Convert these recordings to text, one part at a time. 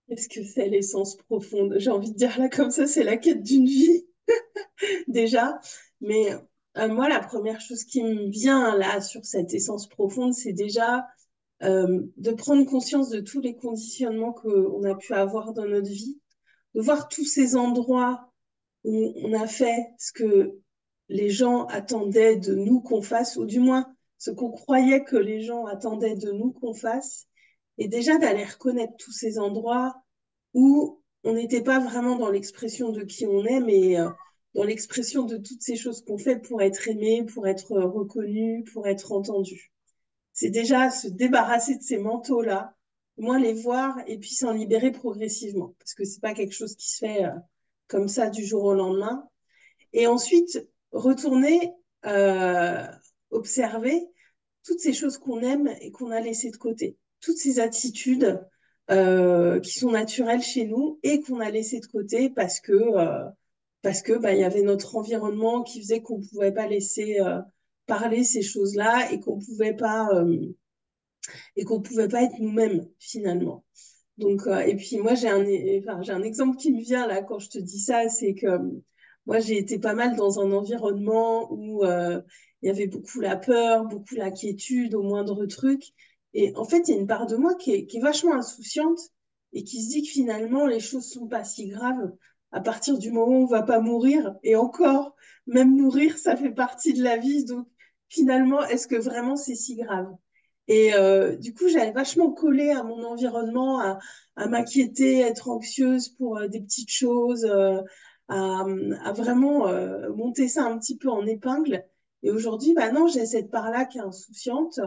Est-ce que c'est l'essence profonde? J'ai envie de dire là comme ça, c'est la quête d'une vie déjà. Mais moi, la première chose qui me vient là sur cette essence profonde, c'est déjà de prendre conscience de tous les conditionnements qu'on a pu avoir dans notre vie, de voir tous ces endroits où on a fait ce que les gens attendaient de nous qu'on fasse, ou du moins ce qu'on croyait que les gens attendaient de nous qu'on fasse, et déjà d'aller reconnaître tous ces endroits où on n'était pas vraiment dans l'expression de qui on est, mais dans l'expression de toutes ces choses qu'on fait pour être aimé, pour être reconnu, pour être entendu. C'est déjà se débarrasser de ces manteaux-là, moins les voir et puis s'en libérer progressivement, parce que c'est pas quelque chose qui se fait comme ça du jour au lendemain. Et ensuite, retourner euh, observer toutes ces choses qu'on aime et qu'on a laissées de côté, toutes ces attitudes qui sont naturelles chez nous et qu'on a laissées de côté parce que bah, il y avait notre environnement qui faisait qu'on pouvait pas laisser parler ces choses-là et qu'on pouvait pas être nous-mêmes finalement. Donc, et puis moi, j'ai un exemple qui me vient là quand je te dis ça, c'est que moi, j'ai été pas mal dans un environnement où il y avait beaucoup la peur, beaucoup l'inquiétude au moindre truc. Et en fait, il y a une part de moi qui est vachement insouciante et qui se dit que finalement, les choses sont pas si graves à partir du moment où on va pas mourir. Et encore, même mourir, ça fait partie de la vie. Donc, finalement, est-ce que vraiment c'est si grave? Et du coup, j'avais vachement collé à mon environnement, à m'inquiéter, être anxieuse pour des petites choses, à, à vraiment monter ça un petit peu en épingle. Et aujourd'hui, bah non, j'ai cette part-là qui est insouciante.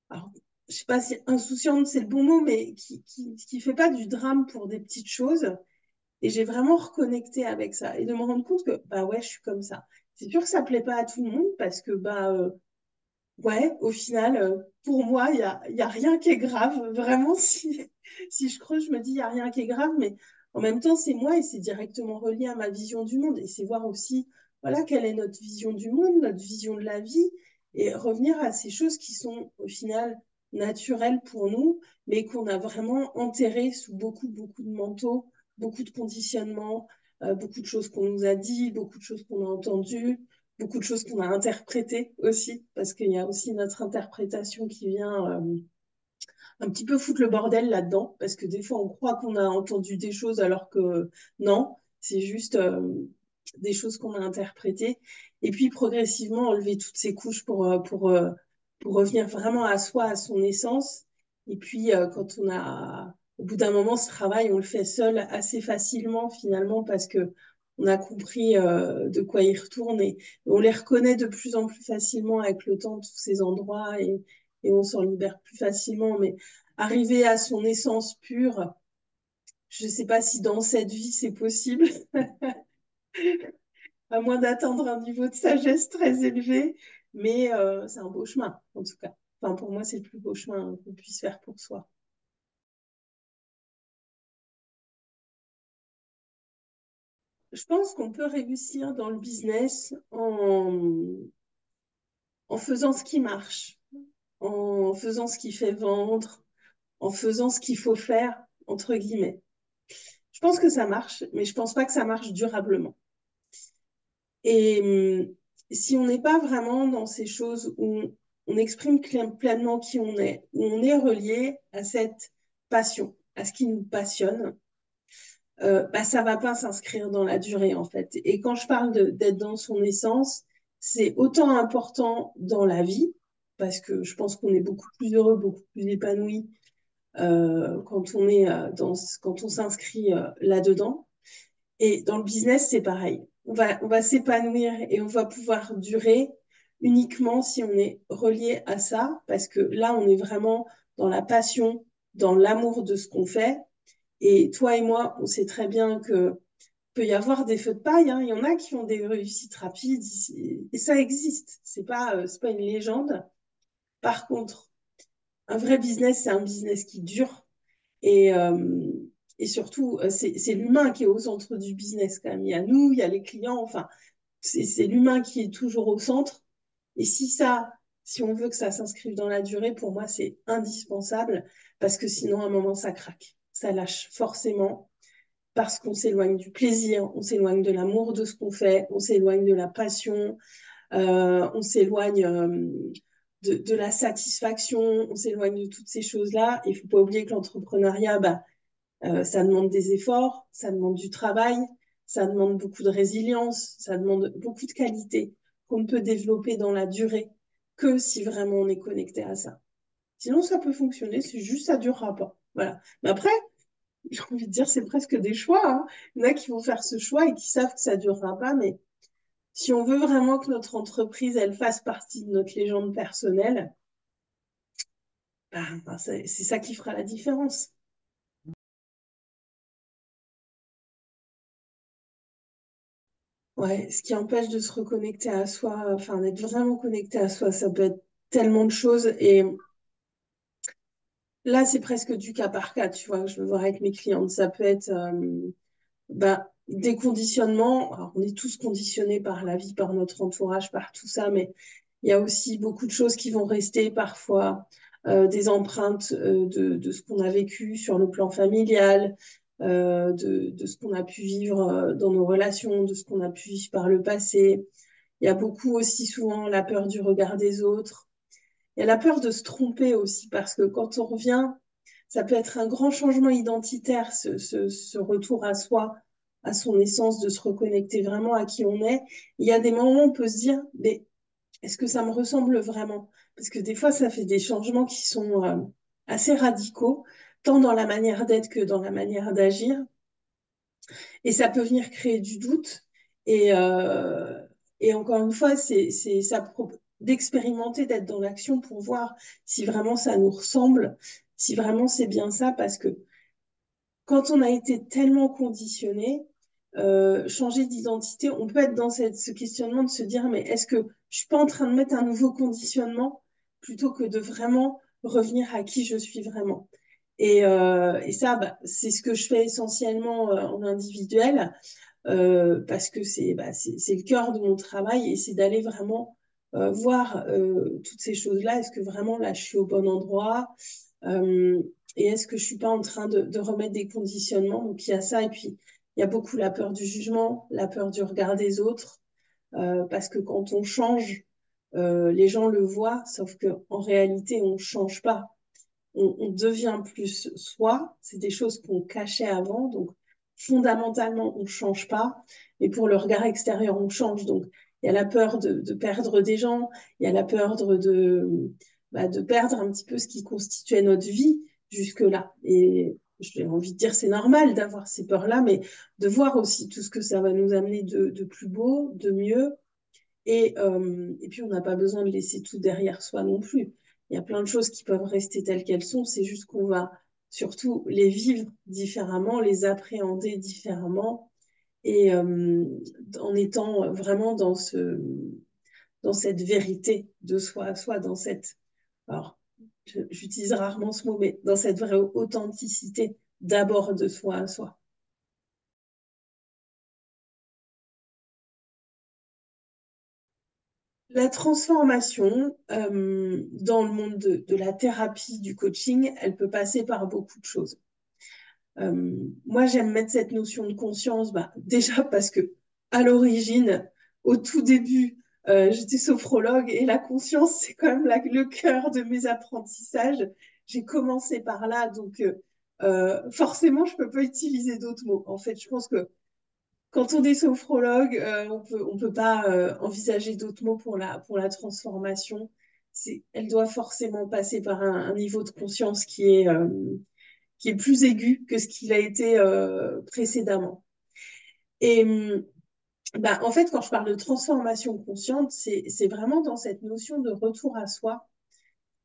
Alors, je sais pas si insouciante c'est le bon mot, mais qui fait pas du drame pour des petites choses. Et j'ai vraiment reconnecté avec ça et de me rendre compte que bah ouais, je suis comme ça. C'est sûr que ça plaît pas à tout le monde parce que bah ouais, au final, pour moi, il y a rien qui est grave. Vraiment, si je creuse, je me dis, il n'y a rien qui est grave, mais en même temps, c'est moi et c'est directement relié à ma vision du monde. Et c'est voir aussi, voilà, quelle est notre vision du monde, notre vision de la vie, et revenir à ces choses qui sont, au final, naturelles pour nous, mais qu'on a vraiment enterrées sous beaucoup, beaucoup de manteaux, beaucoup de conditionnements, beaucoup de choses qu'on nous a dit, beaucoup de choses qu'on a entendues, beaucoup de choses qu'on a interprétées aussi, parce qu'il y a aussi notre interprétation qui vient un petit peu foutre le bordel là-dedans, parce que des fois on croit qu'on a entendu des choses alors que non, c'est juste des choses qu'on a interprétées. Et puis progressivement enlever toutes ces couches pour revenir vraiment à soi, à son essence. Et puis quand on a, au bout d'un moment, ce travail, on le fait seul assez facilement finalement, parce que on a compris de quoi il retourne et on les reconnaît de plus en plus facilement avec le temps, tous ces endroits, et on s'en libère plus facilement. Mais arriver à son essence pure, je ne sais pas si dans cette vie c'est possible, à moins d'atteindre un niveau de sagesse très élevé, mais c'est un beau chemin, en tout cas. Enfin, pour moi, c'est le plus beau chemin qu'on puisse faire pour soi. Je pense qu'on peut réussir dans le business en faisant ce qui marche, en faisant ce qui fait vendre, en faisant ce qu'il faut faire, entre guillemets. Je pense que ça marche, mais je pense pas que ça marche durablement. Et si on n'est pas vraiment dans ces choses où on exprime pleinement qui on est, où on est relié à cette passion, à ce qui nous passionne, bah, ça va pas s'inscrire dans la durée en fait. Et quand je parle d'être dans son essence, c'est autant important dans la vie, parce que je pense qu'on est beaucoup plus heureux, beaucoup plus épanoui quand on est quand on s'inscrit là-dedans. Et dans le business, c'est pareil. On va s'épanouir et on va pouvoir durer uniquement si on est relié à ça, parce que là, on est vraiment dans la passion, dans l'amour de ce qu'on fait. Et toi et moi, on sait très bien que peut y avoir des feux de paille, hein. Il y en a qui ont des réussites rapides et ça existe. C'est pas une légende. Par contre, un vrai business, c'est un business qui dure et, et surtout, c'est l'humain qui est au centre du business quand même. Il y a nous, il y a les clients, enfin, c'est l'humain qui est toujours au centre. Et si on veut que ça s'inscrive dans la durée, pour moi, c'est indispensable parce que sinon, à un moment, ça craque. ça lâche forcément parce qu'on s'éloigne du plaisir, on s'éloigne de l'amour de ce qu'on fait, on s'éloigne de la passion, on s'éloigne de la satisfaction, on s'éloigne de toutes ces choses-là. Il ne faut pas oublier que l'entrepreneuriat, ça demande des efforts, ça demande du travail, ça demande beaucoup de résilience, ça demande beaucoup de qualité qu'on ne peut développer dans la durée que si vraiment on est connecté à ça. Sinon, ça peut fonctionner, c'est juste ça durera pas. Voilà. Mais après, j'ai envie de dire, c'est presque des choix, hein. Il y en a qui vont faire ce choix et qui savent que ça durera pas, mais si on veut vraiment que notre entreprise, elle fasse partie de notre légende personnelle, c'est ça qui fera la différence. Ouais, ce qui empêche de se reconnecter à soi, enfin d'être vraiment connecté à soi, ça peut être tellement de choses. Et là, c'est presque du cas par cas, tu vois, que je veux voir avec mes clientes. Ça peut être des conditionnements. Alors, on est tous conditionnés par la vie, par notre entourage, par tout ça, mais il y a aussi beaucoup de choses qui vont rester parfois, des empreintes de ce qu'on a vécu sur le plan familial, de ce qu'on a pu vivre dans nos relations, de ce qu'on a pu vivre par le passé. Il y a beaucoup aussi souvent la peur du regard des autres. Il y a la peur de se tromper aussi, parce que quand on revient, ça peut être un grand changement identitaire, ce retour à soi, à son essence, de se reconnecter vraiment à qui on est. Il y a des moments où on peut se dire, mais est-ce que ça me ressemble vraiment? Parce que des fois, ça fait des changements qui sont assez radicaux, tant dans la manière d'être que dans la manière d'agir. Et ça peut venir créer du doute. Et, euh, et encore une fois, c'est ça d'expérimenter, d'être dans l'action pour voir si vraiment ça nous ressemble, si vraiment c'est bien ça, parce que quand on a été tellement conditionné, changer d'identité, on peut être dans ce questionnement de se dire, mais est-ce que je suis pas en train de mettre un nouveau conditionnement plutôt que de vraiment revenir à qui je suis vraiment? Et ça, c'est ce que je fais essentiellement en individuel, parce que c'est le cœur de mon travail et c'est d'aller vraiment voir toutes ces choses-là. Est-ce que vraiment là, je suis au bon endroit? Euh, et est-ce que je suis pas en train de remettre des conditionnements? Donc il y a ça et puis il y a beaucoup la peur du jugement, la peur du regard des autres, parce que quand on change, les gens le voient, sauf que en réalité on change pas. On devient plus soi. C'est des choses qu'on cachait avant, donc fondamentalement on change pas. Mais pour le regard extérieur on change. Donc il y a la peur de perdre des gens, il y a la peur de perdre un petit peu ce qui constituait notre vie jusque-là. Et j'ai envie de dire, c'est normal d'avoir ces peurs-là, mais de voir aussi tout ce que ça va nous amener de plus beau, de mieux. Et puis, on n'a pas besoin de laisser tout derrière soi non plus. Il y a plein de choses qui peuvent rester telles qu'elles sont. C'est juste qu'on va surtout les vivre différemment, les appréhender différemment et en étant vraiment dans cette vérité de soi à soi, alors, j'utilise rarement ce mot, mais dans cette vraie authenticité d'abord de soi à soi. La transformation dans le monde de la thérapie, du coaching, elle peut passer par beaucoup de choses. Moi, j'aime mettre cette notion de conscience, déjà parce que à l'origine, au tout début, j'étais sophrologue et la conscience, c'est quand même le cœur de mes apprentissages. J'ai commencé par là, donc forcément, je peux pas utiliser d'autres mots. En fait, je pense que quand on est sophrologue, on peut pas envisager d'autres mots pour la transformation. Elle doit forcément passer par un niveau de conscience qui est plus aigu que ce qu'il a été précédemment. Et en fait, quand je parle de transformation consciente, c'est vraiment dans cette notion de retour à soi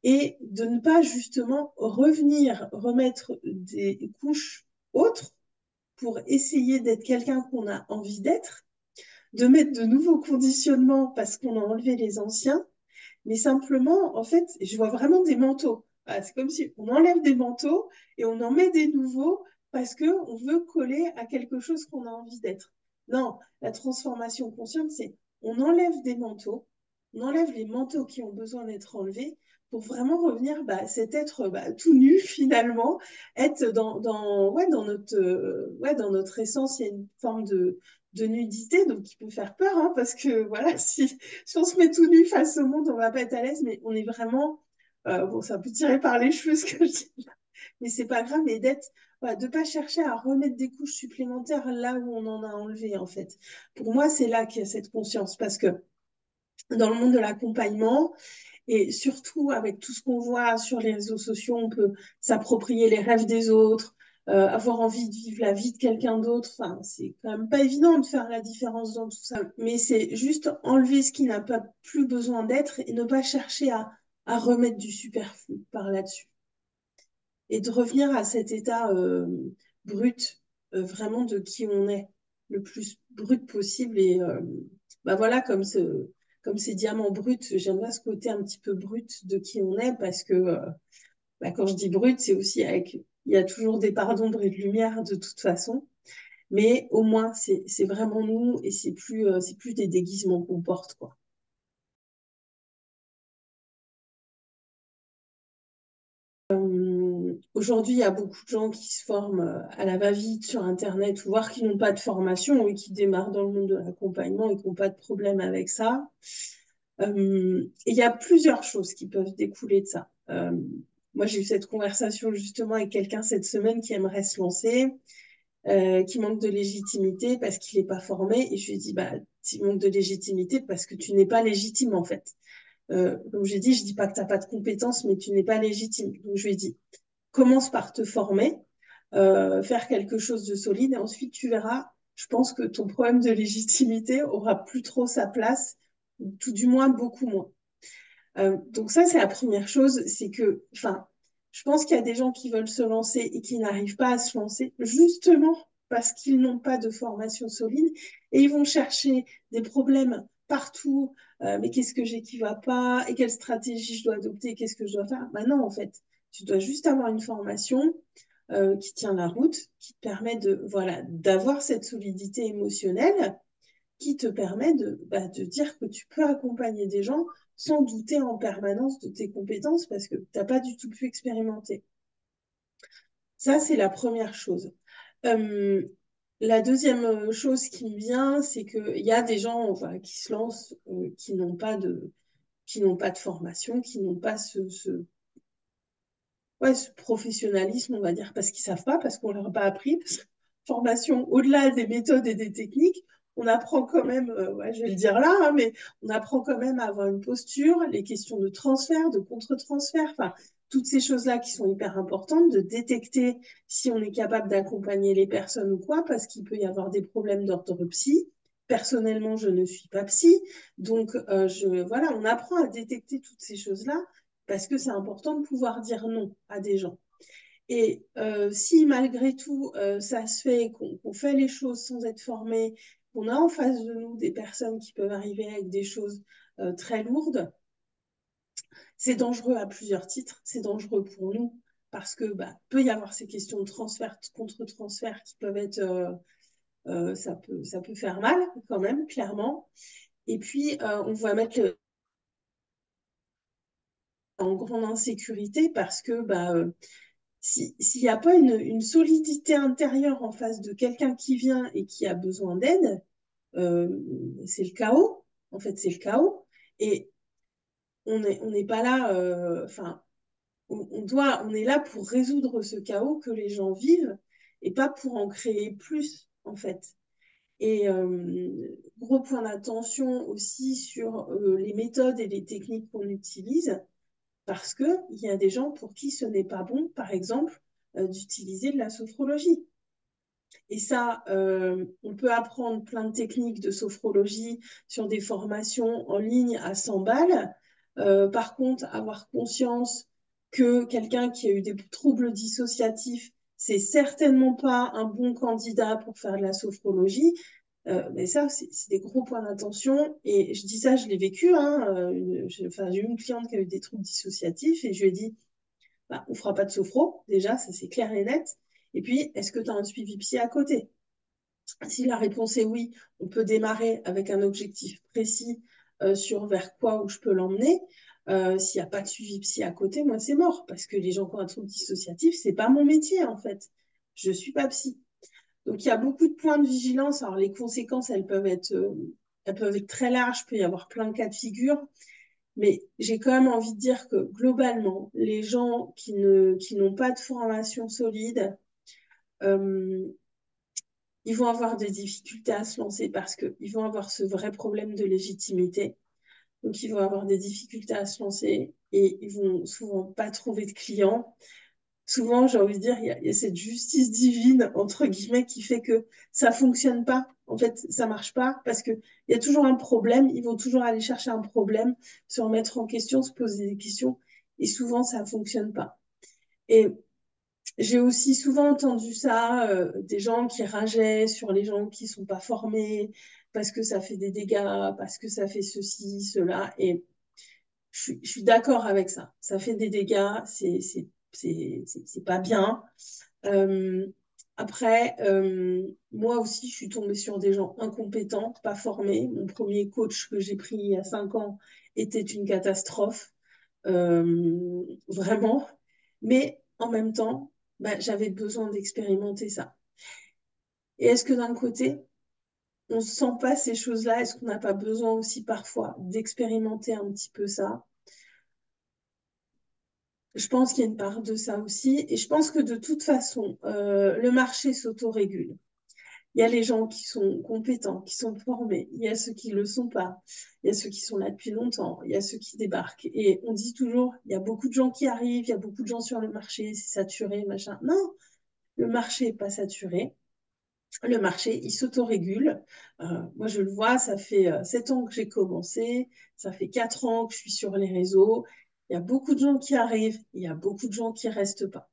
et de ne pas justement revenir, remettre des couches autres pour essayer d'être quelqu'un qu'on a envie d'être, de mettre de nouveaux conditionnements parce qu'on a enlevé les anciens, mais simplement, en fait, je vois vraiment des manteaux. Voilà, c'est comme si on enlève des manteaux et on en met des nouveaux parce qu'on veut coller à quelque chose qu'on a envie d'être. Non, la transformation consciente, c'est on enlève des manteaux, on enlève les manteaux qui ont besoin d'être enlevés pour vraiment revenir, cet être tout nu finalement, être dans notre essence, il y a une forme de nudité, donc qui peut faire peur, hein, parce que voilà, si on se met tout nu face au monde, on va pas être à l'aise, mais on est vraiment, bon, ça peut tirer par les cheveux ce que je dis là, mais c'est pas grave, mais voilà, de pas chercher à remettre des couches supplémentaires là où on en a enlevé en fait. Pour moi, c'est là qu'il y a cette conscience, parce que dans le monde de l'accompagnement, et surtout, avec tout ce qu'on voit sur les réseaux sociaux, on peut s'approprier les rêves des autres, avoir envie de vivre la vie de quelqu'un d'autre. Enfin, c'est quand même pas évident de faire la différence dans tout ça. Mais c'est juste enlever ce qui n'a pas plus besoin d'être et ne pas chercher à remettre du superflu par là-dessus. Et de revenir à cet état brut, vraiment de qui on est, le plus brut possible. Et voilà, comme ces diamants bruts, j'aime bien ce côté un petit peu brut de qui on est, parce que quand je dis brut, c'est aussi il y a toujours des parts d'ombre et de lumière de toute façon, mais au moins c'est vraiment nous, et c'est plus des déguisements qu'on porte, quoi. Aujourd'hui, il y a beaucoup de gens qui se forment à la va-vite sur Internet, voire qui n'ont pas de formation et qui démarrent dans le monde de l'accompagnement et qui n'ont pas de problème avec ça. Et il y a plusieurs choses qui peuvent découler de ça. Moi, j'ai eu cette conversation justement avec quelqu'un cette semaine qui aimerait se lancer, qui manque de légitimité parce qu'il n'est pas formé. Et je lui ai dit, tu manques de légitimité parce que tu n'es pas légitime en fait. Comme j'ai dit, je dis pas que tu n'as pas de compétences, mais tu n'es pas légitime. Donc je lui ai dit, commence par te former, faire quelque chose de solide, et ensuite tu verras. Je pense que ton problème de légitimité aura plus trop sa place, tout du moins beaucoup moins. Donc ça, c'est la première chose, c'est que, enfin, je pense qu'il y a des gens qui veulent se lancer et qui n'arrivent pas à se lancer, justement parce qu'ils n'ont pas de formation solide, et ils vont chercher des problèmes partout. Mais qu'est-ce que j'ai qui va pas? Et quelle stratégie je dois adopter? Qu'est-ce que je dois faire? Non, en fait, tu dois juste avoir une formation qui tient la route, qui te permet voilà, d'avoir cette solidité émotionnelle, qui te permet de dire que tu peux accompagner des gens sans douter en permanence de tes compétences, parce que tu n'as pas du tout pu expérimenter. Ça, c'est la première chose. Euh, la deuxième chose qui me vient, c'est qu'il y a des gens, enfin, qui se lancent, qui n'ont pas de formation, qui n'ont pas ce professionnalisme, on va dire, parce qu'ils savent pas, parce qu'on leur a pas appris. Parce que formation, au-delà des méthodes et des techniques, on apprend quand même, je vais le dire là, hein, mais on apprend quand même à avoir une posture, les questions de transfert, de contre-transfert, enfin, toutes ces choses-là qui sont hyper importantes, de détecter si on est capable d'accompagner les personnes ou quoi, parce qu'il peut y avoir des problèmes d'ordre psy. Personnellement, je ne suis pas psy, donc voilà, on apprend à détecter toutes ces choses-là, parce que c'est important de pouvoir dire non à des gens. Et si malgré tout, ça se fait, qu'on fait les choses sans être formé, qu'on a en face de nous des personnes qui peuvent arriver avec des choses très lourdes, c'est dangereux à plusieurs titres. C'est dangereux pour nous parce que peut y avoir ces questions de transfert, de contre-transfert qui peuvent être, ça peut faire mal quand même, clairement. Et puis, on va mettre en grande insécurité parce que s'il n'y a pas une solidité intérieure en face de quelqu'un qui vient et qui a besoin d'aide, euh, c'est le chaos. En fait, c'est le chaos. Et on n'est pas là, enfin, on est là pour résoudre ce chaos que les gens vivent et pas pour en créer plus, en fait. Et gros point d'attention aussi sur les méthodes et les techniques qu'on utilise, parce qu'il y a des gens pour qui ce n'est pas bon, par exemple, d'utiliser de la sophrologie. Et ça, on peut apprendre plein de techniques de sophrologie sur des formations en ligne à 100 balles. Par contre, avoir conscience que quelqu'un qui a eu des troubles dissociatifs, c'est certainement pas un bon candidat pour faire de la sophrologie. Mais ça, c'est des gros points d'attention. Et je dis ça, je l'ai vécu, hein. J'ai eu une cliente qui a eu des troubles dissociatifs et je lui ai dit, on ne fera pas de sophro, déjà, ça c'est clair et net. Et puis, est-ce que tu as un suivi psy à côté? Si la réponse est oui, on peut démarrer avec un objectif précis sur vers quoi où je peux l'emmener. S'il n'y a pas de suivi psy à côté, moi, c'est mort. Parce que les gens qui ont un trouble dissociatif, c'est pas mon métier, en fait. Je suis pas psy. Donc, il y a beaucoup de points de vigilance. Alors, les conséquences, elles peuvent être très larges. Il peut y avoir plein de cas de figure. Mais j'ai quand même envie de dire que globalement, les gens qui n'ont pas de formation solide, euh, ils vont avoir des difficultés à se lancer parce qu'ils vont avoir ce vrai problème de légitimité. Donc, ils vont avoir des difficultés à se lancer et ils vont souvent pas trouver de clients. Souvent, j'ai envie de dire, il y a cette justice divine, entre guillemets, qui fait que ça fonctionne pas. En fait, ça marche pas parce que il y a toujours un problème. Ils vont toujours aller chercher un problème, se remettre en question, se poser des questions. Et souvent, ça fonctionne pas. Et j'ai aussi souvent entendu ça, des gens qui rageaient sur les gens qui sont pas formés, parce que ça fait des dégâts, parce que ça fait ceci, cela. Et je suis d'accord avec ça. Ça fait des dégâts, c'est pas bien. Euh, Après, moi aussi, je suis tombée sur des gens incompétents, pas formés. Mon premier coach que j'ai pris il y a 5 ans était une catastrophe, vraiment. Mais en même temps, bah, j'avais besoin d'expérimenter ça. Et est-ce que d'un côté, on ne sent pas ces choses-là? Est-ce qu'on n'a pas besoin aussi parfois d'expérimenter un petit peu ça? Je pense qu'il y a une part de ça aussi. Et je pense que de toute façon, le marché s'autorégule. Il y a les gens qui sont compétents, qui sont formés. Il y a ceux qui ne le sont pas. Il y a ceux qui sont là depuis longtemps. Il y a ceux qui débarquent. Et on dit toujours, il y a beaucoup de gens qui arrivent, il y a beaucoup de gens sur le marché, c'est saturé, machin. Non, le marché n'est pas saturé. Le marché, il s'autorégule. Moi, je le vois, ça fait 7 ans que j'ai commencé, ça fait 4 ans que je suis sur les réseaux. Il y a beaucoup de gens qui arrivent, il y a beaucoup de gens qui restent pas.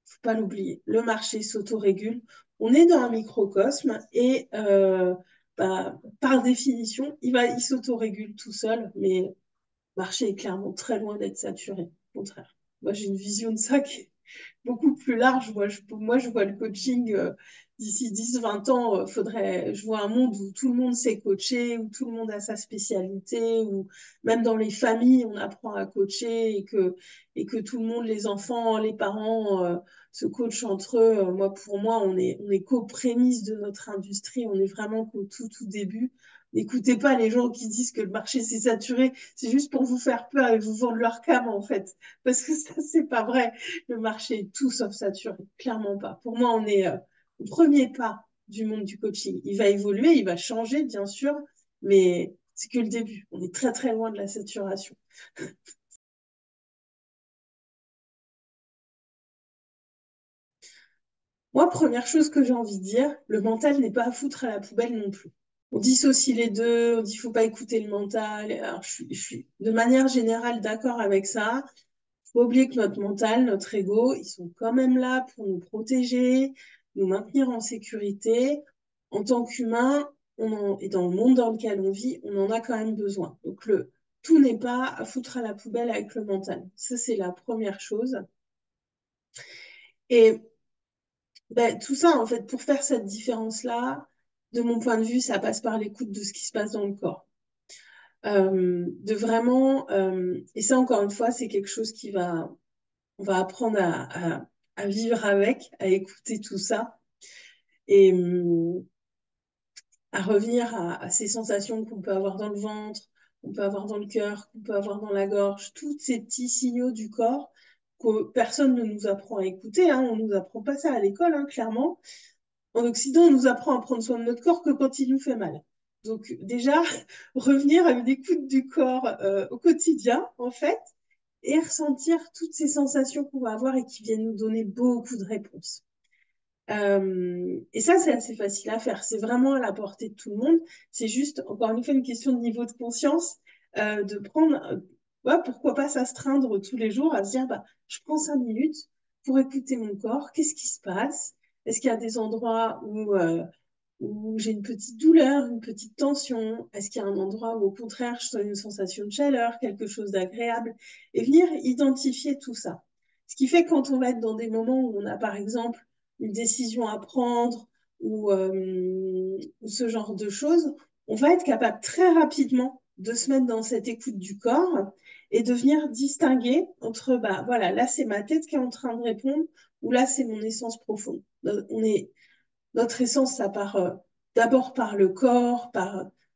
Faut pas l'oublier. Le marché s'autorégule. On est dans un microcosme et bah, par définition, il s'autorégule tout seul, mais le marché est clairement très loin d'être saturé. Au contraire. Moi, j'ai une vision de ça qui est beaucoup plus large. Moi, je vois le coaching d'ici 10, 20 ans. Je vois un monde où tout le monde sait coacher, où tout le monde a sa spécialité, où même dans les familles, on apprend à coacher et que tout le monde, les enfants, les parents, se coachent entre eux. Pour moi, on est qu'aux prémices de notre industrie. On est vraiment qu'au tout début. N'écoutez pas les gens qui disent que le marché s'est saturé. C'est juste pour vous faire peur et vous vendre leur cam, en fait. Parce que ça, c'est pas vrai. Le marché est tout sauf saturé, clairement pas. Pour moi, on est au premier pas du monde du coaching. Il va évoluer, il va changer, bien sûr, mais c'est que le début. On est très très loin de la saturation. Moi, première chose que j'ai envie de dire, le mental n'est pas à foutre à la poubelle non plus. On dissocie les deux, on dit faut pas écouter le mental. Alors, je suis de manière générale d'accord avec ça. Faut pas oublier que notre mental, notre ego, ils sont quand même là pour nous protéger, nous maintenir en sécurité. En tant qu'humain, et dans le monde dans lequel on vit, on en a quand même besoin. Donc tout n'est pas à foutre à la poubelle avec le mental. Ça, c'est la première chose. Et ben, tout ça, en fait, pour faire cette différence-là, de mon point de vue, ça passe par l'écoute de ce qui se passe dans le corps. De vraiment, et ça encore une fois, c'est quelque chose on va apprendre à vivre avec, à écouter tout ça et à revenir à ces sensations qu'on peut avoir dans le ventre, qu'on peut avoir dans le cœur, qu'on peut avoir dans la gorge, tous ces petits signaux du corps que personne ne nous apprend à écouter. Hein, on ne nous apprend pas ça à l'école, hein, clairement. En Occident, on nous apprend à prendre soin de notre corps que quand il nous fait mal. Donc déjà, revenir à une écoute du corps au quotidien, en fait, et ressentir toutes ces sensations qu'on va avoir et qui viennent nous donner beaucoup de réponses. Et ça, c'est assez facile à faire. C'est vraiment à la portée de tout le monde. C'est juste, encore une fois, une question de niveau de conscience, de prendre, ouais, pourquoi pas s'astreindre tous les jours à se dire, bah, je prends 5 minutes pour écouter mon corps. Qu'est-ce qui se passe? Est-ce qu'il y a des endroits où j'ai une petite douleur, une petite tension? Est-ce qu'il y a un endroit où, au contraire, je sens une sensation de chaleur, quelque chose d'agréable? Et venir identifier tout ça. Ce qui fait que quand on va être dans des moments où on a, par exemple, une décision à prendre ou ce genre de choses, on va être capable très rapidement de se mettre dans cette écoute du corps et de venir distinguer entre, bah voilà, là c'est ma tête qui est en train de répondre, ou là c'est mon essence profonde. Notre essence, ça part d'abord par le corps,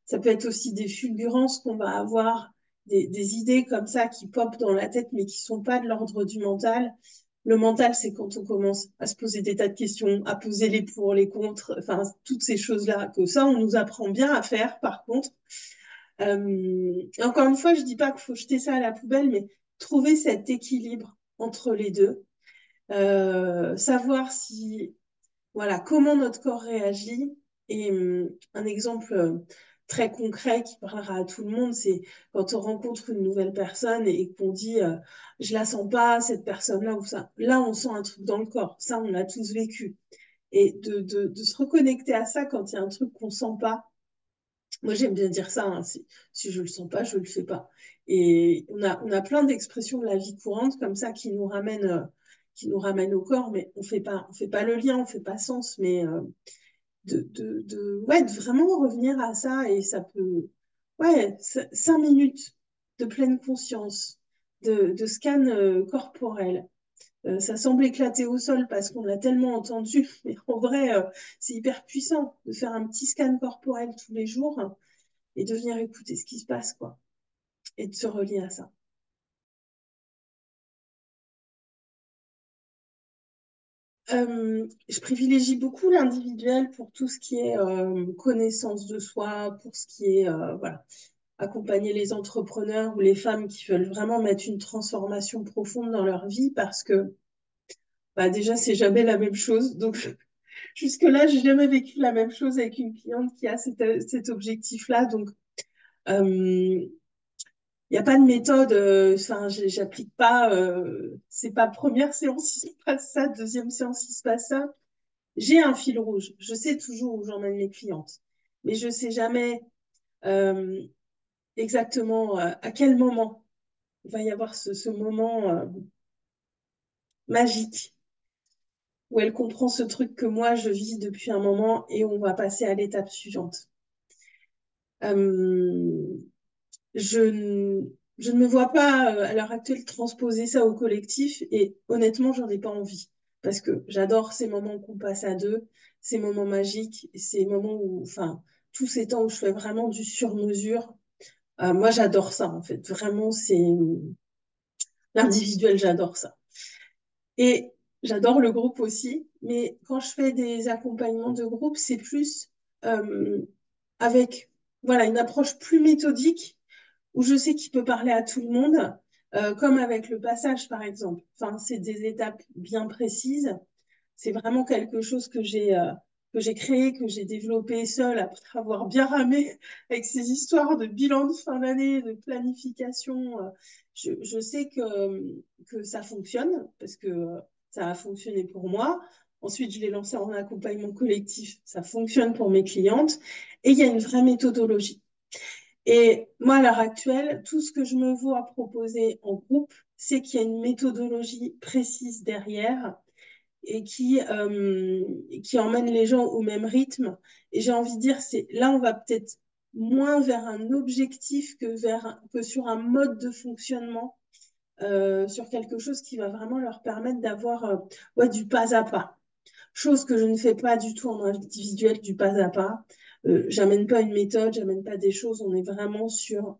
ça peut être aussi des fulgurances qu'on va avoir, des idées comme ça qui popent dans la tête, mais qui sont pas de l'ordre du mental. Le mental, c'est quand on commence à se poser des tas de questions, à poser les pour, les contre, enfin, toutes ces choses-là, que ça, on nous apprend bien à faire, par contre. Et encore une fois, je dis pas qu'il faut jeter ça à la poubelle, mais trouver cet équilibre entre les deux. Savoir si voilà, comment notre corps réagit. Et un exemple très concret qui parlera à tout le monde, c'est quand on rencontre une nouvelle personne et qu'on dit je la sens pas, cette personne-là, ou ça. Là, on sent un truc dans le corps. Ça, on l'a tous vécu. Et de se reconnecter à ça quand il y a un truc qu'on sent pas. Moi, j'aime bien dire ça, hein, si je le sens pas, je le fais pas. Et on a plein d'expressions de la vie courante comme ça qui nous ramènent au corps, mais on fait pas le lien, on fait pas sens, mais ouais, de vraiment revenir à ça et ça peut, ouais, 5 minutes de pleine conscience, de scan corporel. Ça semble éclater au sol parce qu'on l'a tellement entendu, mais en vrai, c'est hyper puissant de faire un petit scan corporel tous les jours et de venir écouter ce qui se passe, quoi, et de se relier à ça. Je privilégie beaucoup l'individuel pour tout ce qui est connaissance de soi, pour ce qui est voilà, accompagner les entrepreneurs ou les femmes qui veulent vraiment mettre une transformation profonde dans leur vie parce que bah, déjà, c'est jamais la même chose. Donc, jusque-là, j'ai jamais vécu la même chose avec une cliente qui a cet objectif-là. Donc, il n'y a pas de méthode. Enfin, j'applique pas. C'est pas première séance, il se passe ça, deuxième séance, il se passe ça. J'ai un fil rouge. Je sais toujours où j'emmène les clientes, mais je sais jamais euh, exactement à quel moment il va y avoir ce moment magique où elle comprend ce truc que moi je vis depuis un moment et on va passer à l'étape suivante. Euh, je ne me vois pas à l'heure actuelle transposer ça au collectif et honnêtement, j'en ai pas envie parce que j'adore ces moments qu'on passe à deux, ces moments magiques, ces moments où, enfin, tous ces temps où je fais vraiment du sur-mesure. Moi, j'adore ça en fait. Vraiment, c'est l'individuel, j'adore ça. Et j'adore le groupe aussi, mais quand je fais des accompagnements de groupe, c'est plus euh, avec voilà, une approche plus méthodique où je sais qu'il peut parler à tout le monde, comme avec le passage par exemple. Enfin, c'est des étapes bien précises. C'est vraiment quelque chose que j'ai créé, que j'ai développé seul après avoir bien ramé avec ces histoires de bilan de fin d'année, de planification. Je sais que ça fonctionne parce que ça a fonctionné pour moi. Ensuite, je l'ai lancé en accompagnement collectif. Ça fonctionne pour mes clientes. Et il y a une vraie méthodologie. Et moi, à l'heure actuelle, tout ce que je me vois proposer en groupe, c'est qu'il y a une méthodologie précise derrière et qui emmène les gens au même rythme. Et j'ai envie de dire, c'est là, on va peut-être moins vers un objectif que sur un mode de fonctionnement, sur quelque chose qui va vraiment leur permettre d'avoir ouais, du pas à pas. Chose que je ne fais pas du tout en individuel, du pas à pas. J'amène pas une méthode, j'amène pas des choses, on est vraiment sur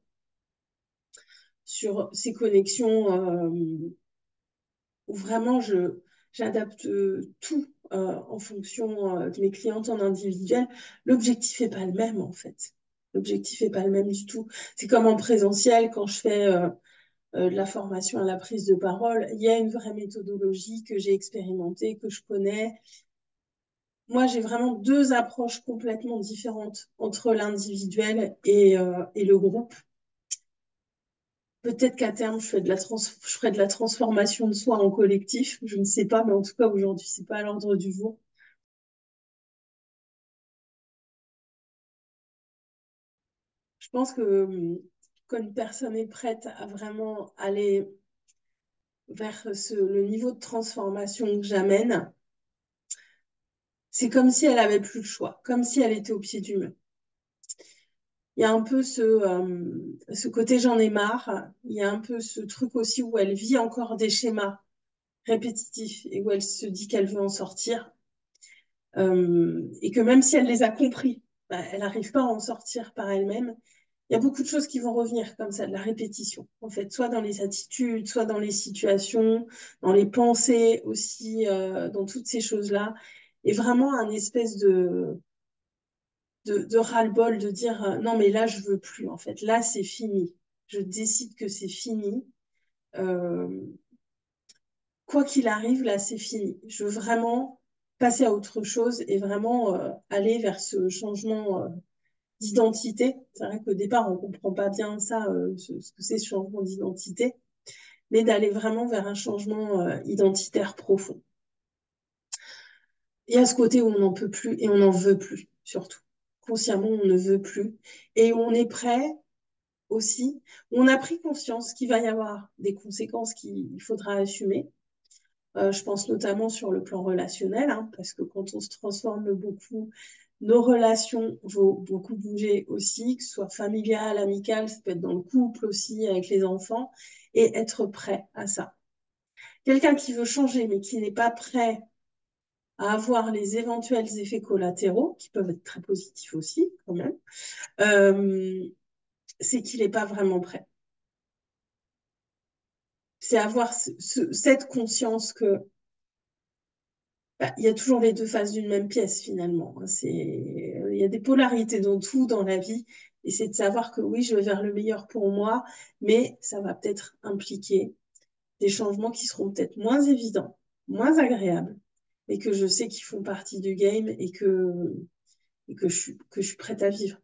ces connexions où vraiment j'adapte tout en fonction de mes clientes en individuel. L'objectif n'est pas le même en fait. L'objectif n'est pas le même du tout. C'est comme en présentiel, quand je fais de la formation à la prise de parole, il y a une vraie méthodologie que j'ai expérimentée, que je connais. Moi, j'ai vraiment deux approches complètement différentes entre l'individuel et le groupe. Peut-être qu'à terme, je ferai de la transformation de soi en collectif. Je ne sais pas, mais en tout cas, aujourd'hui, c'est pas à l'ordre du jour. Je pense que quand une personne est prête à vraiment aller vers le niveau de transformation que j'amène, c'est comme si elle avait plus le choix, comme si elle était au pied du mur. il y a un peu ce côté j'en ai marre. Il y a un peu ce truc aussi où elle vit encore des schémas répétitifs et où elle se dit qu'elle veut en sortir. Et que même si elle les a compris, bah, elle n'arrive pas à en sortir par elle-même. Il y a beaucoup de choses qui vont revenir comme ça, de la répétition, en fait, soit dans les attitudes, soit dans les situations, dans les pensées aussi, dans toutes ces choses-là. Et vraiment un espèce de ras-le-bol, de dire non, mais là, je veux plus, en fait. Là, c'est fini. Je décide que c'est fini. Euh, Quoi qu'il arrive, là, c'est fini. Je veux vraiment passer à autre chose et vraiment aller vers ce changement d'identité. C'est vrai qu'au départ, on ne comprend pas bien ça, ce que c'est ce changement d'identité, mais d'aller vraiment vers un changement identitaire profond. Il y a ce côté où on n'en peut plus et on n'en veut plus, surtout. Consciemment, on ne veut plus. Et on est prêt aussi. On a pris conscience qu'il va y avoir des conséquences qu'il faudra assumer. Je pense notamment sur le plan relationnel, hein, parce que quand on se transforme beaucoup, nos relations vont beaucoup bouger aussi, que ce soit familial, amical, ça peut être dans le couple aussi, avec les enfants, et être prêt à ça. Quelqu'un qui veut changer, mais qui n'est pas prêt à avoir les éventuels effets collatéraux, qui peuvent être très positifs aussi, quand même, euh, c'est qu'il n'est pas vraiment prêt. C'est avoir cette conscience que bah, il y a toujours les deux faces d'une même pièce finalement. Il y a des polarités dans tout dans la vie. Et c'est de savoir que oui, je vais vers le meilleur pour moi, mais ça va peut-être impliquer des changements qui seront peut-être moins évidents, moins agréables, mais que je sais qu'ils font partie du game et que je suis prête à vivre.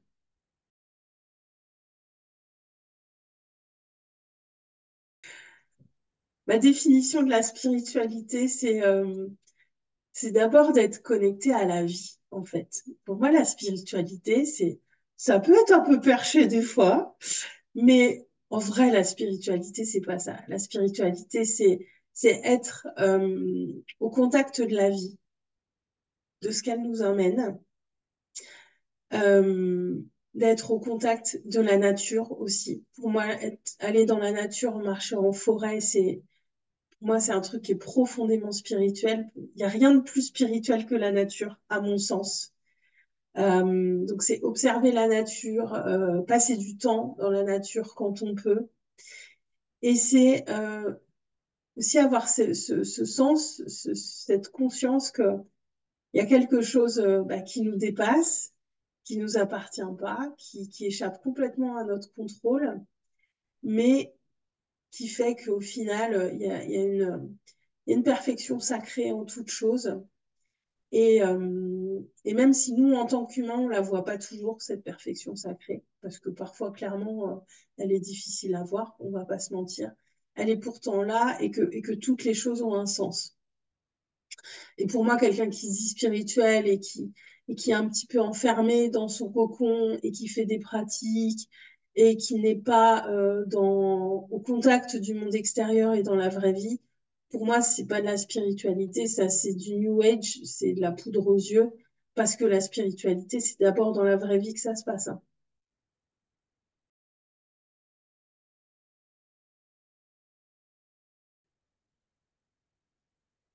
Ma définition de la spiritualité, c'est d'abord d'être connecté à la vie, en fait. Pour moi, la spiritualité, ça peut être un peu perché des fois, mais en vrai, la spiritualité, c'est pas ça. La spiritualité, c'est être au contact de la vie, de ce qu'elle nous emmène, euh, d'être au contact de la nature aussi. Pour moi, aller dans la nature, marcher en forêt, pour moi, c'est un truc qui est profondément spirituel. Il n'y a rien de plus spirituel que la nature, à mon sens. Donc, c'est observer la nature, passer du temps dans la nature quand on peut. Et c'est aussi avoir ce sens, cette conscience qu'il y a quelque chose bah, qui nous dépasse, qui nous appartient pas, qui échappe complètement à notre contrôle, mais qui fait qu'au final, il y a une perfection sacrée en toute chose. Et même si nous, en tant qu'humains, on ne la voit pas toujours, cette perfection sacrée, parce que parfois, clairement, elle est difficile à voir, on ne va pas se mentir, elle est pourtant là et que toutes les choses ont un sens. Et pour moi, quelqu'un qui se dit spirituel et qui est un petit peu enfermé dans son cocon et qui fait des pratiques et qui n'est pas au contact du monde extérieur et dans la vraie vie, pour moi, c'est pas de la spiritualité, ça c'est du New Age, c'est de la poudre aux yeux, parce que la spiritualité, c'est d'abord dans la vraie vie que ça se passe, hein.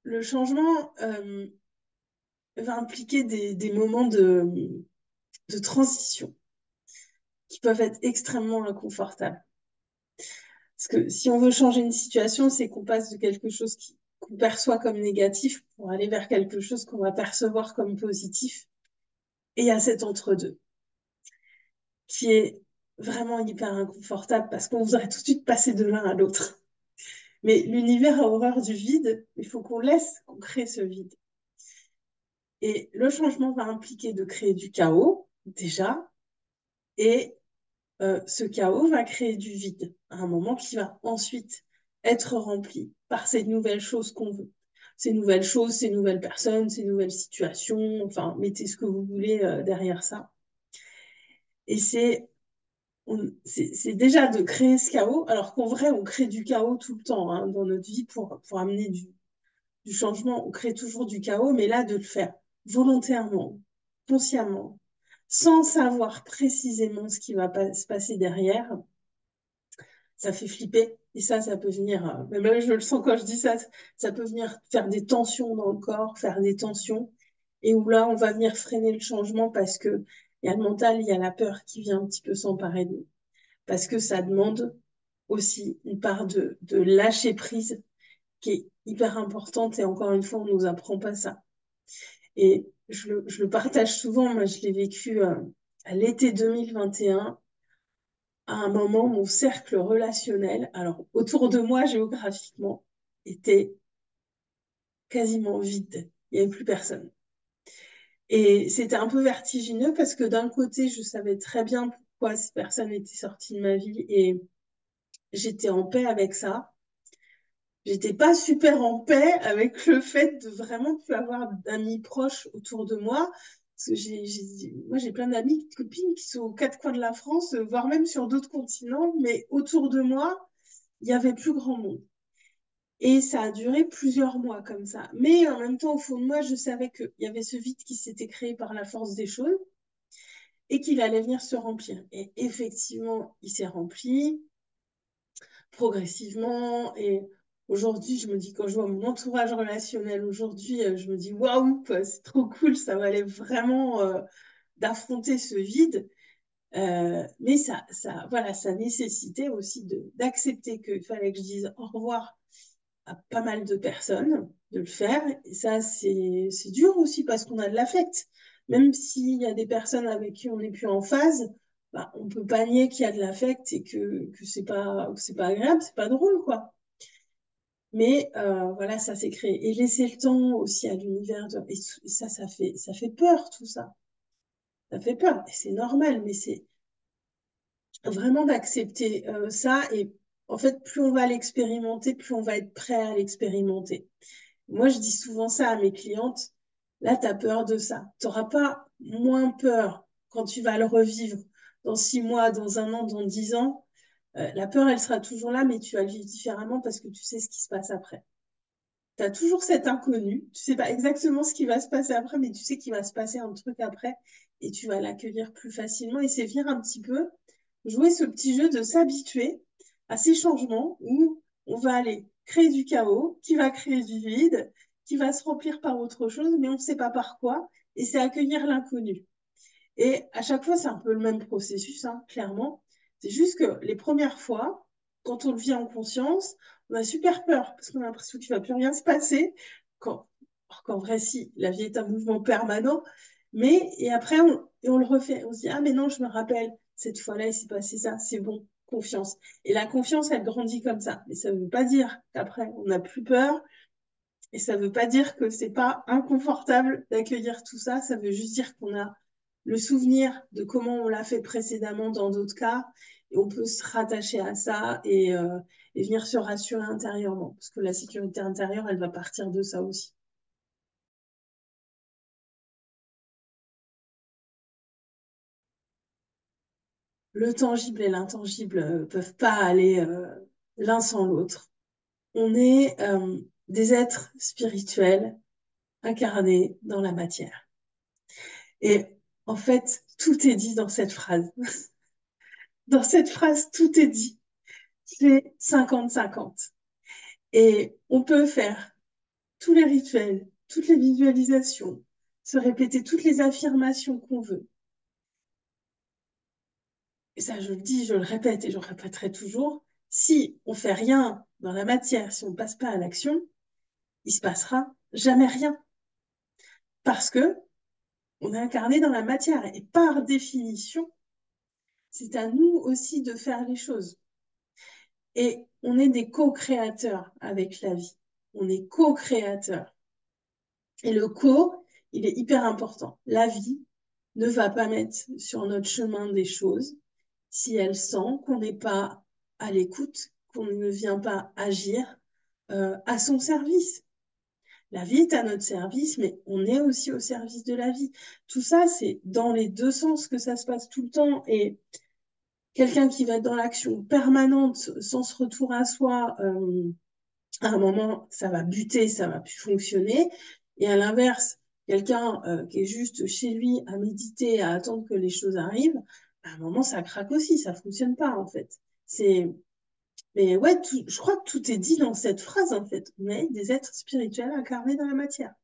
Le changement va impliquer des moments de transition qui peuvent être extrêmement inconfortables. Parce que si on veut changer une situation, c'est qu'on passe de quelque chose qu'on perçoit comme négatif pour aller vers quelque chose qu'on va percevoir comme positif. Et il y a cet entre-deux qui est vraiment hyper inconfortable parce qu'on voudrait tout de suite passer de l'un à l'autre. Mais l'univers a horreur du vide, il faut qu'on crée ce vide. Et le changement va impliquer de créer du chaos, déjà, et ce chaos va créer du vide, à un moment qui va ensuite être rempli par ces nouvelles choses qu'on veut. Ces nouvelles choses, ces nouvelles personnes, ces nouvelles situations, enfin, mettez ce que vous voulez derrière ça. Et c'est déjà de créer ce chaos, alors qu'en vrai, on crée du chaos tout le temps hein, dans notre vie pour amener du changement. On crée toujours du chaos, mais là, de le faire volontairement, consciemment, sans savoir précisément ce qui va se passer derrière, ça fait flipper. Et ça peut venir, mais même je le sens quand je dis ça, ça peut venir faire des tensions dans le corps, faire des tensions, et où là, on va venir freiner le changement parce que il y a le mental, il y a la peur qui vient un petit peu s'emparer de nous. Parce que ça demande aussi une part de lâcher prise qui est hyper importante, et encore une fois, on nous apprend pas ça. Et je le partage souvent, moi je l'ai vécu à l'été 2021, à un moment, mon cercle relationnel, alors autour de moi géographiquement, était quasiment vide. Il n'y avait plus personne. Et c'était un peu vertigineux parce que d'un côté, je savais très bien pourquoi ces personnes étaient sorties de ma vie et j'étais en paix avec ça. J'étais pas super en paix avec le fait de vraiment plus avoir d'amis proches autour de moi. Parce que moi, j'ai plein d'amis, de copines qui sont aux quatre coins de la France, voire même sur d'autres continents, mais autour de moi, il y avait plus grand monde. Et ça a duré plusieurs mois comme ça. Mais en même temps, au fond de moi, je savais qu'il y avait ce vide qui s'était créé par la force des choses et qu'il allait venir se remplir. Et effectivement, il s'est rempli progressivement. Et aujourd'hui, je me dis, quand je vois mon entourage relationnel aujourd'hui, je me dis, waouh, quoi, c'est trop cool, ça valait vraiment d'affronter ce vide. Mais voilà, ça nécessitait aussi d'accepter qu'il fallait que je dise au revoir à pas mal de personnes, de le faire. Et ça, c'est dur aussi parce qu'on a de l'affect. Même s'il y a des personnes avec qui on n'est plus en phase, bah, on peut pas nier qu'il y a de l'affect et que c'est pas agréable, c'est pas drôle, quoi. Mais voilà, ça s'est créé. Et laisser le temps aussi à l'univers. Et ça fait peur, tout ça. Ça fait peur. Et c'est normal, mais c'est vraiment d'accepter ça. Et en fait, plus on va l'expérimenter, plus on va être prêt à l'expérimenter. Moi, je dis souvent ça à mes clientes. Là, tu as peur de ça. Tu n'auras pas moins peur quand tu vas le revivre dans 6 mois, dans un an, dans 10 ans. La peur, elle sera toujours là, mais tu vas le vivre différemment parce que tu sais ce qui se passe après. Tu as toujours cet inconnu. Tu sais pas exactement ce qui va se passer après, mais tu sais qu'il va se passer un truc après et tu vas l'accueillir plus facilement. Et c'est venir un petit peu jouer ce petit jeu de s'habituer à ces changements où on va aller créer du chaos, qui va créer du vide, qui va se remplir par autre chose, mais on ne sait pas par quoi. Et c'est accueillir l'inconnu. Et à chaque fois, c'est un peu le même processus, hein, clairement. C'est juste que les premières fois, quand on le vit en conscience, on a super peur parce qu'on a l'impression qu'il ne va plus rien se passer. Alors qu'en vrai, si, la vie est un mouvement permanent. Mais, et après, on le refait. On se dit, ah, mais non, je me rappelle, cette fois-là, il s'est passé ça, c'est bon, confiance. Et la confiance, elle grandit comme ça. Mais ça ne veut pas dire qu'après, on n'a plus peur. Et ça ne veut pas dire que c'est pas inconfortable d'accueillir tout ça. Ça veut juste dire qu'on a le souvenir de comment on l'a fait précédemment dans d'autres cas. Et on peut se rattacher à ça et venir se rassurer intérieurement. Parce que la sécurité intérieure, elle va partir de ça aussi. Le tangible et l'intangible ne peuvent pas aller l'un sans l'autre. On est des êtres spirituels incarnés dans la matière. Et en fait, tout est dit dans cette phrase. Dans cette phrase, tout est dit. C'est 50-50. Et on peut faire tous les rituels, toutes les visualisations, se répéter toutes les affirmations qu'on veut. Et ça, je le dis, je le répète et je le répéterai toujours. Si on fait rien dans la matière, si on ne passe pas à l'action, il se passera jamais rien. Parce que on est incarné dans la matière. Et par définition, c'est à nous aussi de faire les choses. Et on est des co-créateurs avec la vie. On est co-créateurs. Et le co, il est hyper important. La vie ne va pas mettre sur notre chemin des choses si elle sent qu'on n'est pas à l'écoute, qu'on ne vient pas agir à son service. La vie est à notre service, mais on est aussi au service de la vie. Tout ça, c'est dans les deux sens que ça se passe tout le temps. Et quelqu'un qui va être dans l'action permanente, sans ce retour à soi, à un moment, ça va buter, ça va plus fonctionner. Et à l'inverse, Quelqu'un qui est juste chez lui à méditer, à attendre que les choses arrivent, à un moment, ça craque aussi, ça fonctionne pas, en fait. C'est... Mais ouais, je crois que tout est dit dans cette phrase, en fait. On est des êtres spirituels incarnés dans la matière.